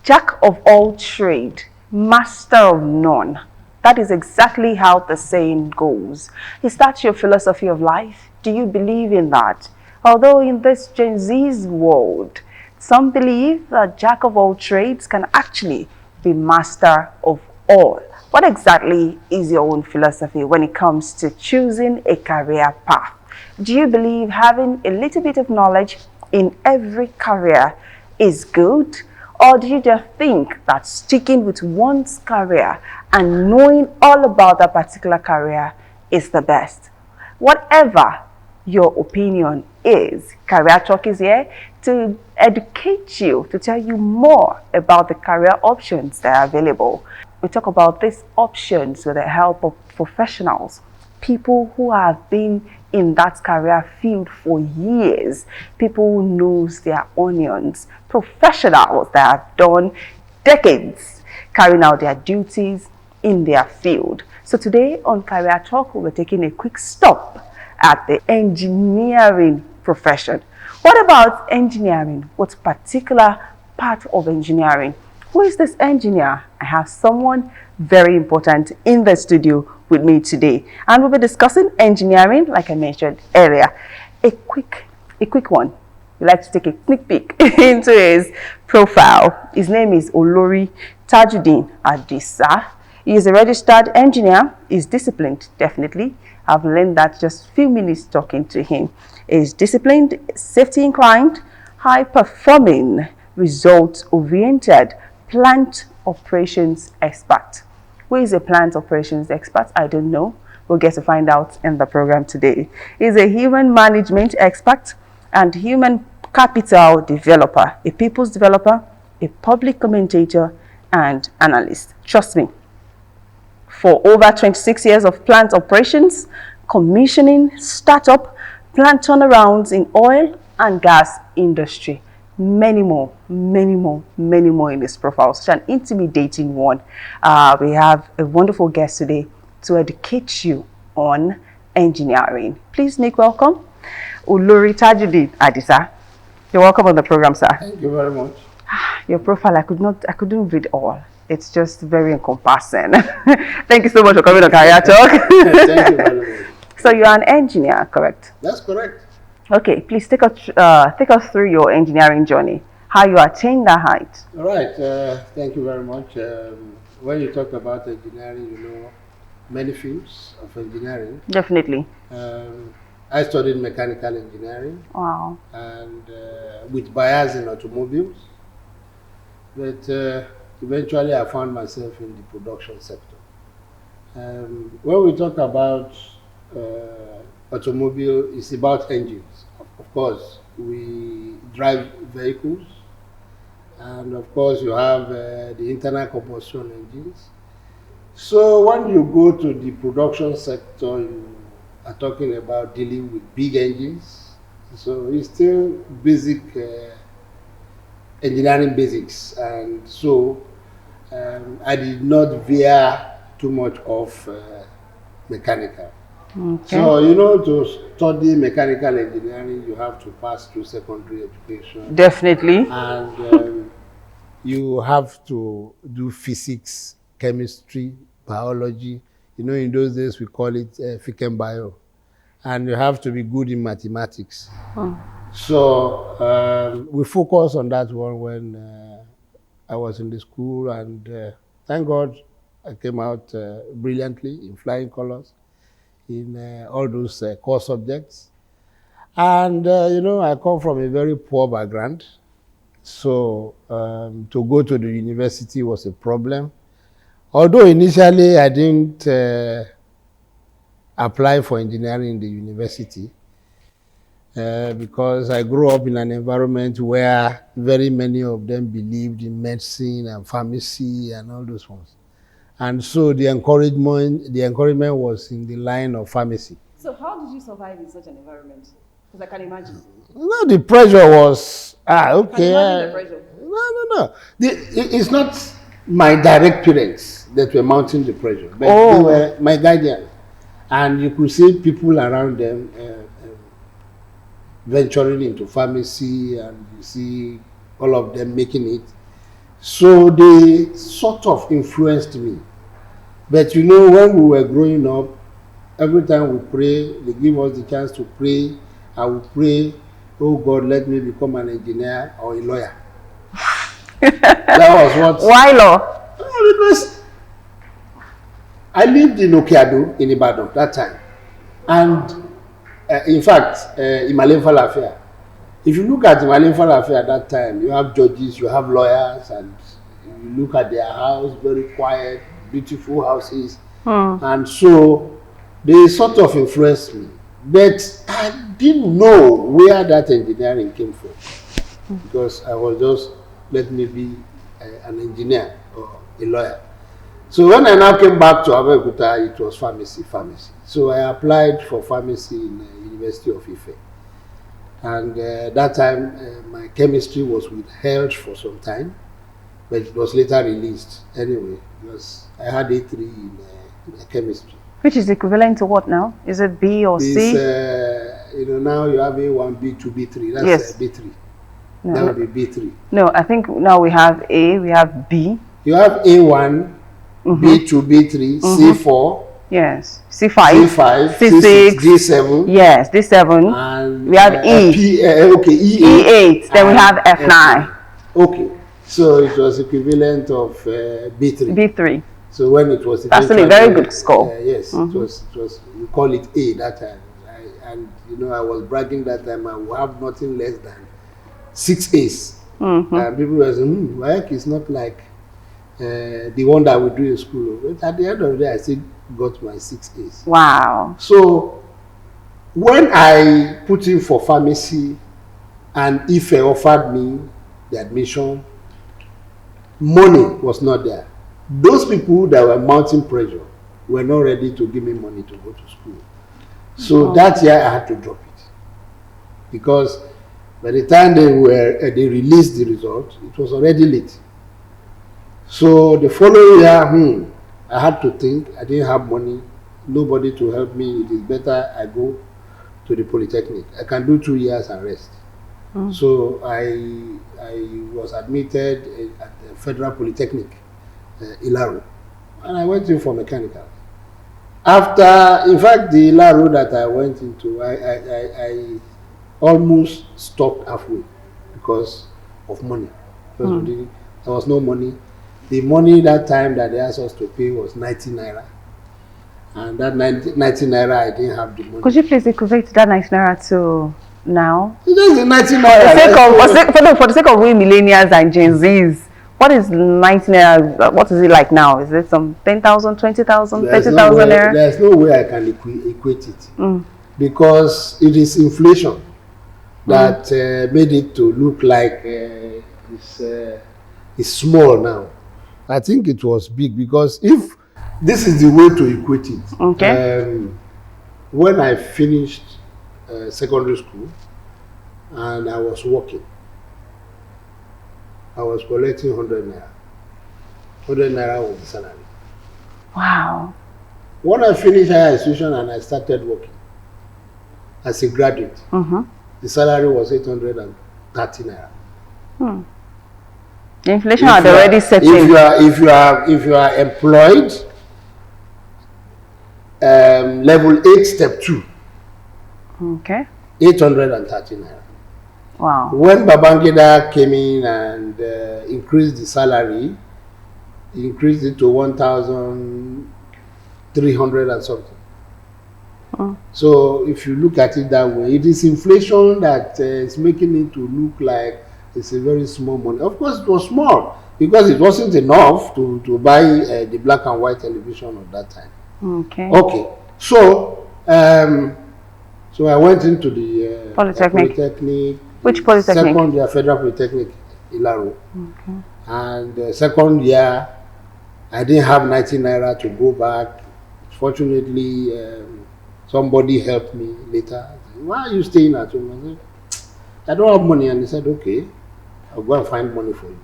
Jack of all trade, master of none. That is exactly how the saying goes. Is that your philosophy of life? Do you believe in that? Although in this Gen Z's world, some believe that Jack of all trades can actually be master of all. What exactly is your own philosophy when it comes to choosing a career path? Do you believe having a little bit of knowledge in every career is good? Or do you just think that sticking with one's career and knowing all about that particular career is the best? Whatever your opinion is, Career Talk is here to educate you, to tell you more about the career options that are available. We talk about these options with the help of professionals, people who have been in that career field for years, people who knows their onions, professionals that have done decades carrying out their duties in their field. So today on Career Talk, we're taking a quick stop at the engineering profession. What about engineering? What particular part of engineering? Who is this engineer? I have someone very important in the studio with me today, and we'll be discussing engineering, like I mentioned earlier. A quick one. We like to take a sneak peek into his profile. His name is Olori Tajuddin Adisa. He is a registered engineer. He's disciplined, definitely. I've learned that just a few minutes talking to him. He's disciplined, safety inclined, high performing, results oriented, plant operations expert. Who is a plant operations expert? I don't know. We'll get to find out in the program today. He's a human management expert and human capital developer, a people's developer, a public commentator, and analyst. Trust me, for over 26 years of plant operations, commissioning, startup, plant turnarounds in oil and gas industry. Many more in this profile. Such an intimidating one. We have a wonderful guest today to educate you on engineering. Please make welcome Olori Tajuddin Adisa. You're welcome on the program, sir. Thank you very much. Your profile, I couldn't read all. It's just very encompassing. Thank you so much for coming on Career Talk. Thank you very much. So you're an engineer, correct? That's correct. Okay, please take us through your engineering journey, how you attained that height. All right. Thank you very much. When you talk about engineering, you know many fields of engineering. Definitely. I studied mechanical engineering. Wow. And with bias in automobiles. But eventually I found myself in the production sector. When we talk about automobile, it's about engines. Of course, we drive vehicles, and of course you have the internal combustion engines. So when you go to the production sector, you are talking about dealing with big engines. So it's still basic engineering basics, and so I did not veer too much off mechanical. Okay. So, you know, to study mechanical engineering, you have to pass through secondary education. Definitely. And you have to do physics, chemistry, biology. You know, in those days, we call it Phychem Bio. And you have to be good in mathematics. So we focused on that one when I was in the school. And thank God I came out brilliantly in flying colors in all those core subjects. And, you know, I come from a very poor background. So to go to the university was a problem. Although initially I didn't apply for engineering in the university because I grew up in an environment where very many of them believed in medicine and pharmacy and all those ones. And so the encouragement was in the line of pharmacy. So how did you survive in such an environment? Because I can imagine. No, the pressure was, okay. Can you imagine the pressure? No. It's not my direct parents that were mounting the pressure, but they were my guardian. And you could see people around them venturing into pharmacy, and you see all of them making it. So they sort of influenced me. But you know, when we were growing up, every time we pray, they give us the chance to pray. I will pray, oh God, let me become an engineer or a lawyer. That was what. Why law? Because I lived in Okeado in Ibadan that time. And in fact, Imale Falafia. If you look at Imale Falafia at that time, you have judges, you have lawyers, and you look at their house, very quiet, beautiful houses. And so they sort of influenced me. But I didn't know where that engineering came from. Because I was just, let me be an engineer or a lawyer. So when I now came back to Abeokuta, it was pharmacy. So I applied for pharmacy in the University of Ife. And that time, my chemistry was withheld for some time, but it was later released anyway, because I had A3 in chemistry. Which is equivalent to what now? Is it B or C? You know, now you have A1, B2, B3. That's Yes. B3. No, That would be B3. no, I think now we have A, we have B. You have A1, B2, B3, C4, Yes. C5. C5, C6. D7. Yes, D7. And We have E. Okay, E8. E8. Then we have F9. Okay, so it was equivalent of B3. B3. So when it was That's still a very eventually, good score. yes, it was. We call it A that time. And you know, I was bragging that time. I will have nothing less than 6 A's. And people were saying, WAEC is not like the one that we do in school. But at the end of the day, I still got my 6 A's. Wow. So when I put in for pharmacy and Ife offered me the admission, money was not there. Those people that were mounting pressure were not ready to give me money to go to school. So that year I had to drop it. Because by the time they released the result, it was already late. So the following year, I had to think. I didn't have money, nobody to help me. It is better I go to the Polytechnic. I can do 2 years and rest. So I was admitted at the Federal Polytechnic, Ilaro, and I went in for mechanical. After, in fact, the Ilaro that I went into, I almost stopped halfway because of money. Because there was no money. The money that time that they asked us to pay was 90 naira. And that 90 naira, I didn't have the money. Could you please equate that 90 naira to now? It is 90 naira. For the sake of we millennials and Gen Zs, what is 90 naira? What is it like now? Is it some 10,000, 20,000, 30,000 naira? There's no way I can equate it. Because it is inflation that made it to look like it's small now. I think it was big because if this is the way to equate it. Okay. When I finished secondary school and I was working, I was collecting 100 naira. 100 naira was the salary. Wow. When I finished higher institution and I started working as a graduate, the salary was 830 naira. The inflation had already set in. If you are employed, level 8, step 2. Okay. 830 naira. Wow. When Babangida came in and increased the salary, he increased it to 1,300 and something. So if you look at it that way, it is inflation that is making it to look like it's a very small money. Of course, it was small because it wasn't enough to buy the black and white television of that time. Okay. Okay. So so I went into the Polytechnic. Which Polytechnic? Second year, Federal Polytechnic, Ilaro. Okay. And second year, I didn't have 90 naira to go back. Fortunately, somebody helped me later. Why are you staying at home? I said, I don't have money. And he said, okay, I'll go and find money for you.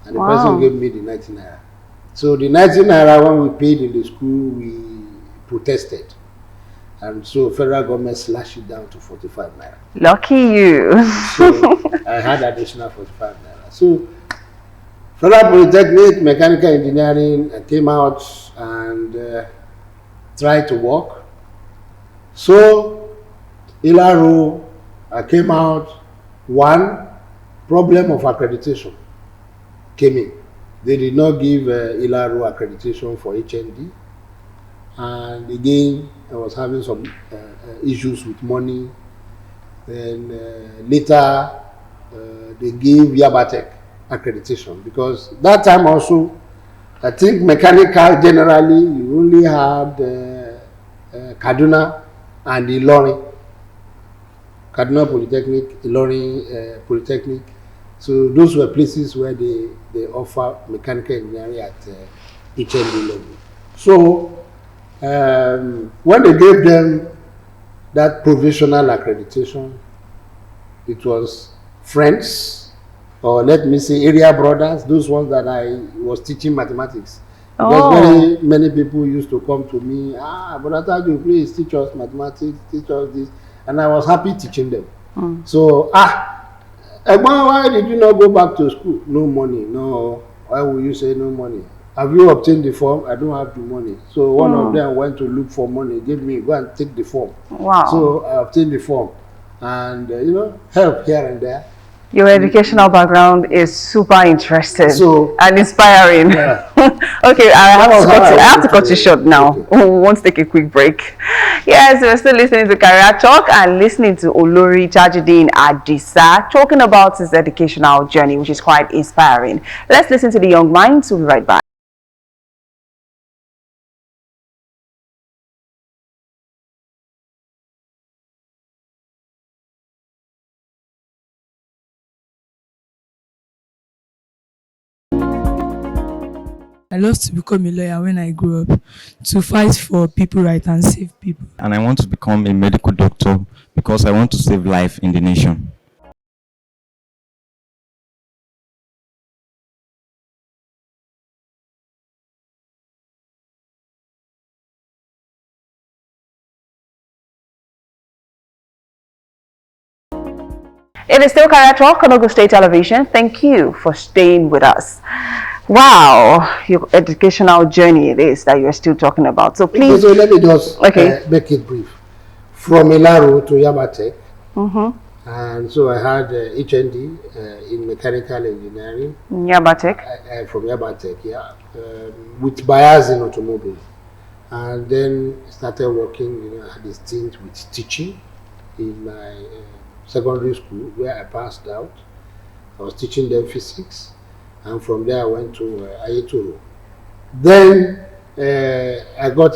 And the person gave me the 90 naira. So the 90 naira, when we paid in the school, we protested. And so federal government slashed it down to 45 naira. Lucky you. So I had additional 45 naira. So Federal Polytechnic, mechanical engineering, I came out and tried to work. So, Ilaro, I came out, one problem of accreditation came in. They did not give Ilaro accreditation for HND. And again, I was having some issues with money. Then later, they gave Yabatech accreditation, because that time also, I think mechanical generally, you only had Kaduna and Ilorin. Kaduna Polytechnic, Ilorin Polytechnic. So those were places where they offer mechanical engineering at HND level. So when they gave them that provisional accreditation, it was friends, or let me say area brothers, those ones that I was teaching mathematics. Because very many people used to come to me, Brother Taju, please teach us mathematics, teach us this. And I was happy teaching them. So, why did you not go back to school? No money. No. Why would you say no money? Have you obtained the form? I don't have the money. So one of them went to look for money, gave me, go and take the form. Wow. So I obtained the form and, help here and there. Your educational background is super interesting and inspiring. Yeah. Okay, I have to cut you short now. Okay. We want to take a quick break. Yes, we're still listening to Career Talk and listening to Olori Tajudeen Adisa talking about his educational journey, which is quite inspiring. Let's listen to the young minds. We'll be right back. I love to become a lawyer when I grow up, to fight for people right and save people. And I want to become a medical doctor because I want to save life in the nation. It is still Career Talk on Ogun State Television. Thank you for staying with us. Wow, your educational journey it is that you're still talking about. So please. So let me just make it brief. From Ilaro to Yabatech. And so I had HND in mechanical engineering. Yabatech? From Yabatech, yeah. With bias in automobile. And then started working, I had a stint with teaching in my secondary school where I passed out. I was teaching them physics. And from there I went to Ayetoro. Then I got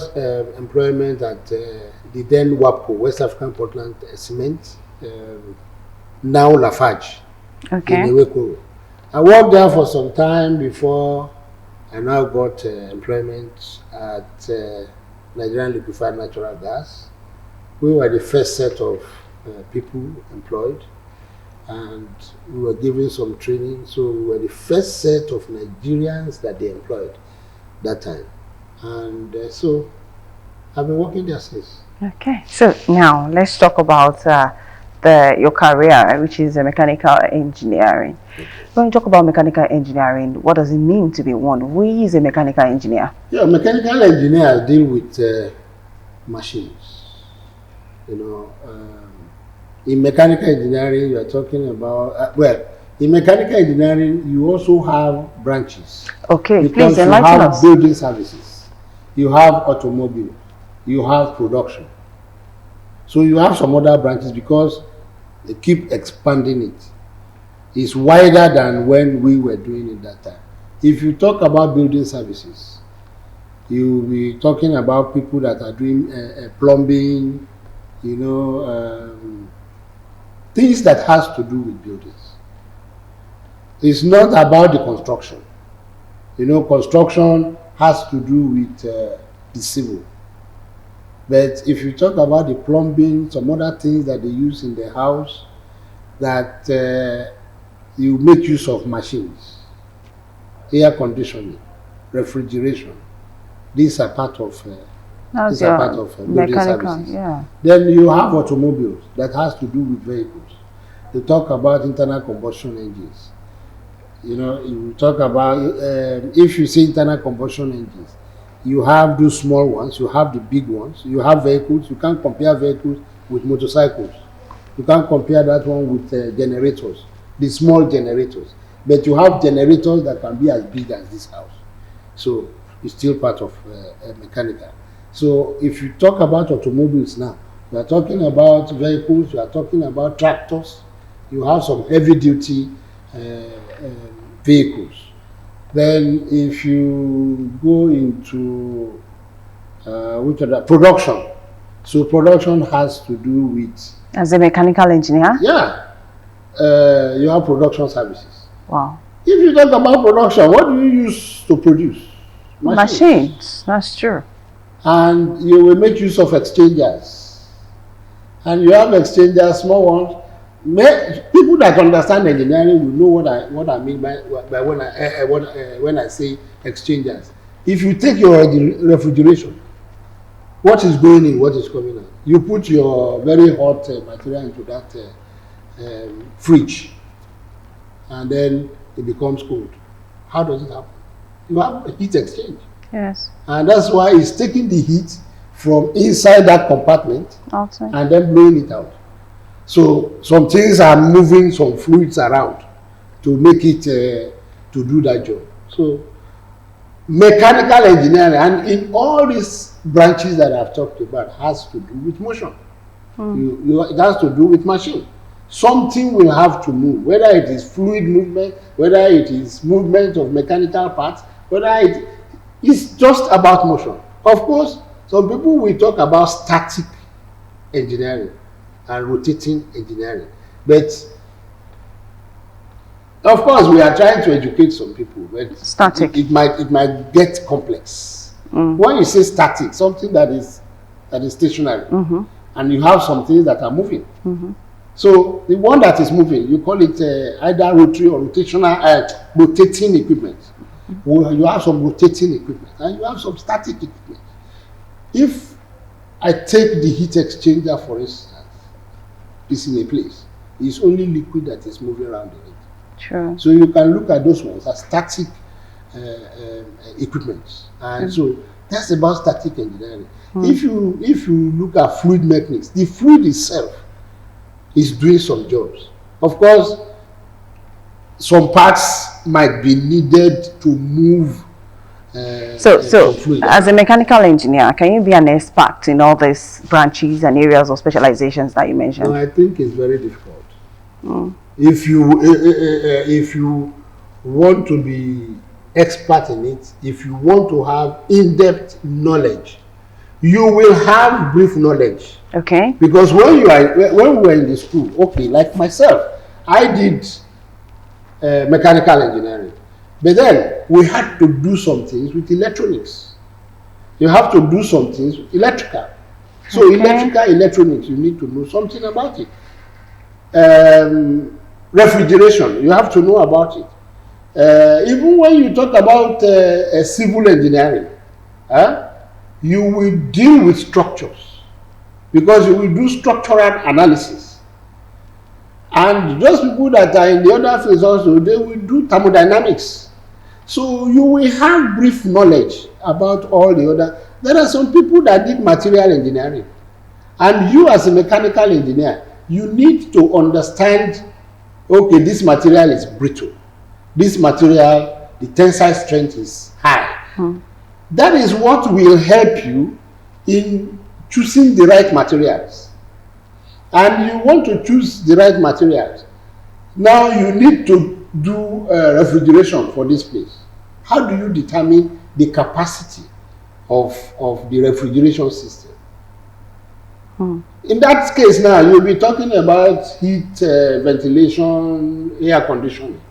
employment at the then WAPCO, West African Portland Cement, now Lafarge, in Iwekoro. I worked there for some time before I now got employment at Nigerian Liquefied Natural Gas. We were the first set of people employed. And we were given some training, so we were the first set of Nigerians that they employed that time. And so I've been working there since. Okay, so now let's talk about your career, which is mechanical engineering. When you talk about mechanical engineering, what does it mean to be one? Who is a mechanical engineer? Yeah, mechanical engineers deal with machines, in mechanical engineering, you are talking about, in mechanical engineering, you also have branches. Okay, because please enlighten us. You have building services, you have automobile, you have production. So you have some other branches because they keep expanding it. It's wider than when we were doing it that time. If you talk about building services, you'll be talking about people that are doing plumbing, things that has to do with buildings. It's not about the construction. Construction has to do with the civil. But if you talk about the plumbing, some other things that they use in the house, that you make use of machines, air conditioning, refrigeration. These are part of building services. Yeah. Then you have automobiles that has to do with vehicles. They talk about internal combustion engines. You know, you talk about if you see internal combustion engines, you have those small ones, you have the big ones, you have vehicles. You can't compare vehicles with motorcycles. You can't compare that one with generators, the small generators. But you have generators that can be as big as this house. So it's still part of mechanical. So if you talk about automobiles now, you are talking about vehicles, you are talking about tractors, you have some heavy duty vehicles. Then if you go into which other production, so production has to do with, As a mechanical engineer? yeah, you have production services. Wow. If you talk about production, what do you use to produce? Machines. That's true. And you will make use of exchangers. And you have exchangers, small ones. People that understand engineering will know what I mean by when I say exchangers. If you take your refrigeration, what is going in, what is coming out? You put your very hot material into that fridge, and then it becomes cold. How does it happen? You have a heat exchange. Yes. And that's why it's taking the heat from inside that compartment Outside. and then blowing it out. So some things are moving some fluids around to make it to do that job. So mechanical engineering, and in all these branches that I've talked about, has to do with motion. It has to do with machine. Something will have to move, whether it is fluid movement, whether it is movement of mechanical parts, whether it's just about motion. Of course, some people will talk about static engineering and rotating engineering, but of course we are trying to educate some people. But Static. It might get complex. When you say static, something that is stationary, and you have some things that are moving. So the one that is moving, you call it either rotary or rotating equipment. You have some rotating equipment and you have some static equipment. If I take the heat exchanger, for instance, it's in a place, it's only liquid that is moving around in it. True. So you can look at those ones as static equipment. And so that's about static engineering. If you look at fluid mechanics, the fluid itself is doing some jobs. Of course, some parts might be needed to move. So fluid. as a mechanical engineer, can you be an expert in all these branches and areas of specializations that you mentioned? No, I think it's very difficult. If you want to be expert in it, if you want to have in-depth knowledge, you will have brief knowledge. Okay. Because when we were in the school, okay, like myself, I did mechanical engineering, but then we had to do some things with electronics. You have to do some things with electrical. So electronics, you need to know something about it. Refrigeration, you have to know about it. Even when you talk about civil engineering, you will deal with structures because you will do structural analysis. And those people that are in the other fields also, they will do thermodynamics. So you will have brief knowledge about all the other. There are some people that did material engineering. And you as a mechanical engineer, you need to understand, okay, this material is brittle. This material, the tensile strength is high. That is what will help you in choosing the right materials. And you want to choose the right materials. Now you need to do refrigeration for this place. How do you determine the capacity of the refrigeration system? In that case now, you'll be talking about heat, ventilation, air conditioning.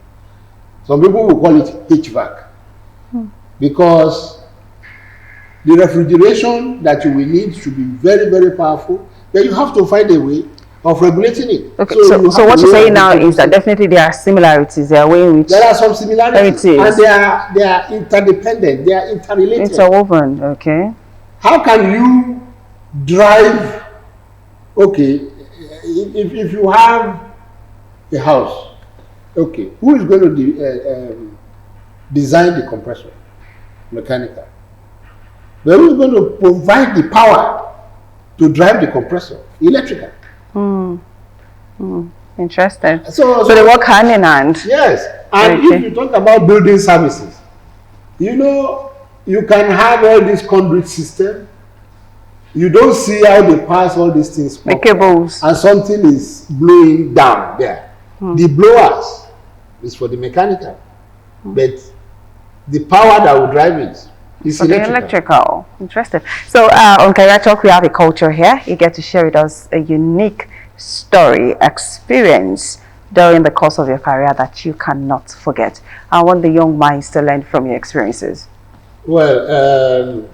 Some people will call it HVAC. Because the refrigeration that you will need should be very, very powerful. Then you have to find a way of regulating it. Okay, so what you're saying now is that definitely there are similarities. There are ways in which there are some similarities, it is. and they are interdependent. They are interrelated. Interwoven. Okay. How can you drive? Okay, if you have a house Okay, who is going to design the compressor? Mechanical. But who's going to provide the power to drive the compressor? Electrical. Interesting. So they work hand in hand. Yes, and Okay. if you talk about building services, you know, you can have all this conduit system. You don't see how they pass all these things. The cables. And something is blowing down there. The blowers is for the mechanical, but the power that will drive it is Electrical. Interesting. So on Career Talk, we have a culture here. You get to share with us a unique story, experience during the course of your career that you cannot forget. I want the young minds to learn from your experiences. Well,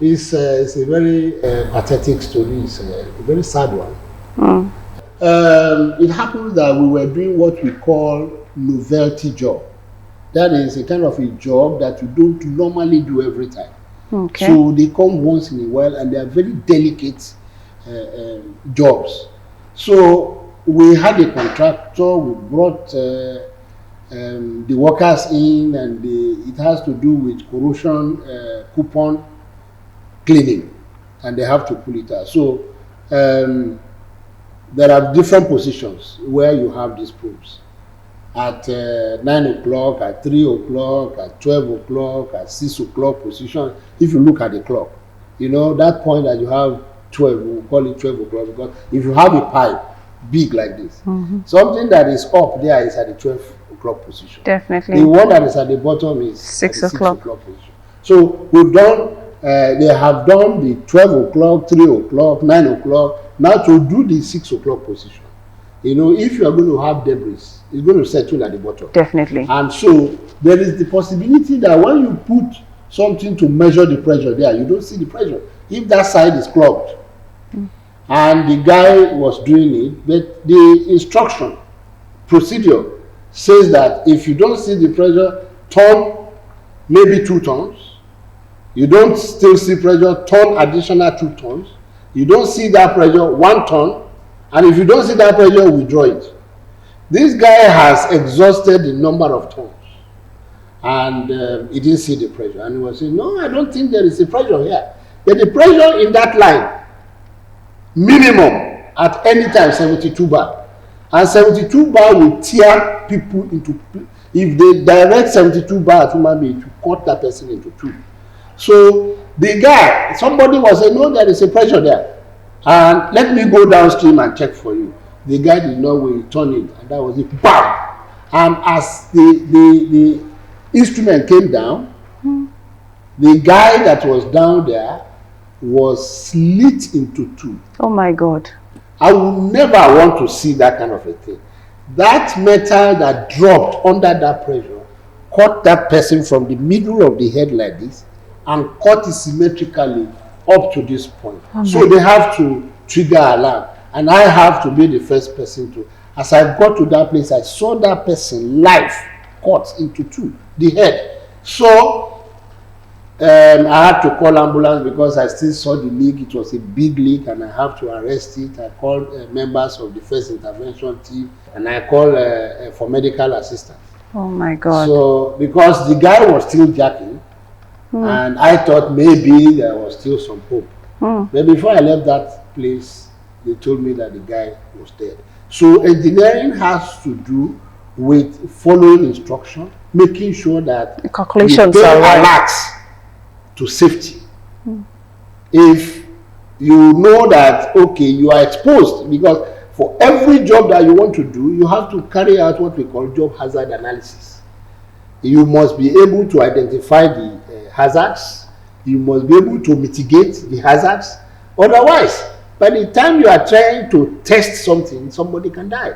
it's a very pathetic story. It's a very sad one. It happened that we were doing what we call novelty job. That is a kind of a job that you don't normally do every time. Okay. So they come once in a while, and they are very delicate jobs. So we had a contractor. We brought the workers in, and it has to do with corrosion coupon cleaning, and they have to pull it out. So there are different positions where you have these probes. At 9 o'clock, at 3 o'clock, at 12 o'clock, at 6 o'clock position. If you look at the clock, you know, that point that you have 12, we'll call it 12 o'clock, because if you have a pipe big like this, something that is up there is at the 12 o'clock position. Definitely. The one that is at the bottom is 6 at the o'clock. 6 o'clock position. So we've done, they have done the 12 o'clock, 3 o'clock, 9 o'clock, now to do the 6 o'clock position. You know, if you are going to have debris, it's going to settle at the bottom. Definitely. And so there is the possibility that when you put something to measure the pressure there, you don't see the pressure. If that side is clogged, and the guy was doing it, but the instruction, procedure says that if you don't see the pressure, turn maybe 2 tons. You don't still see pressure, turn additional 2 tons. You don't see that pressure, 1 ton. And if you don't see that pressure, withdraw it. This guy has exhausted the number of tons, and he didn't see the pressure. And he was saying, no, I don't think there is a pressure here. But the pressure in that line, minimum at any time, 72 bar. And 72 bar will tear people into, if they direct 72 bar at human being, to cut that person into 2. So the guy, somebody was saying, no, there is a pressure there. And let me go downstream and check for you. The guy did not return it, and that was it. Bam! And as the instrument came down, the guy that was down there was slit into 2. Oh my God. I would never want to see that kind of a thing. That metal that dropped under that pressure cut that person from the middle of the head like this and cut it symmetrically up to this point. So they have to trigger alarm, and I have to be the first person to. As I got to that place, I saw that person live cut into 2, the head. So I had to call ambulance because I still saw the leak. It was a big leak, and I have to arrest it. I called members of the first intervention team, and I called for medical assistance. Oh my God. So because the guy was still jacking, and I thought maybe there was still some hope. But before I left that place, they told me that the guy was dead. So engineering has to do with following instruction, making sure that The calculations you pay are right. alerts to safety. If you know that, okay, you are exposed, because for every job that you want to do, you have to carry out what we call job hazard analysis. You must be able to identify the hazards. You must be able to mitigate the hazards. Otherwise, by the time you are trying to test something, somebody can die.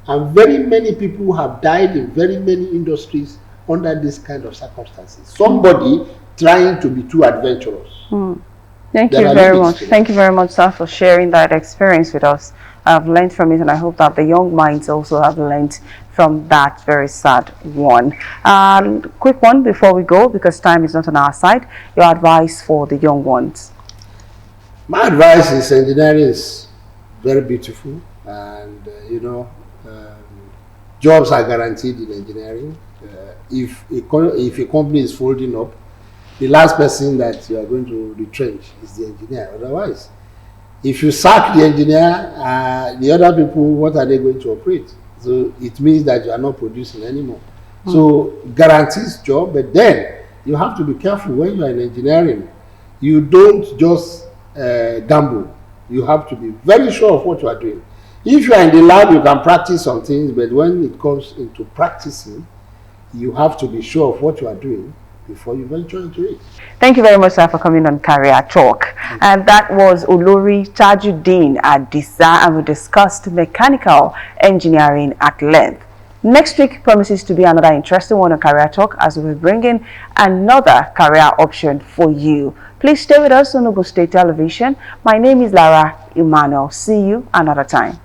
And very many people have died in very many industries under this kind of circumstances. Somebody trying to be too adventurous. Thank There you are very limits much. to it. Thank you very much, sir, for sharing that experience with us. I've learned from it, and I hope that the young minds also have learned from that very sad one. Quick one before we go, because time is not on our side. Your advice for the young ones. My advice is engineering is very beautiful, and jobs are guaranteed in engineering. If a company is folding up, the last person that you are going to retrench is the engineer. Otherwise, if you sack the engineer, the other people, what are they going to operate? So it means that you are not producing anymore. So guarantees job, but then you have to be careful when you are in engineering. You don't just gamble. You have to be very sure of what you are doing. If you are in the lab, you can practice some things, but when it comes into practicing, you have to be sure of what you are doing before you venture into it. Thank you very much, sir, for coming on Career Talk. And that was Olori Tajuddin Adisa, and we discussed mechanical engineering at length. Next week promises to be another interesting one on Career Talk, as we will bring in another career option for you. Please stay with us on Ogun State Television. My name is Lara Emmanuel. See you another time.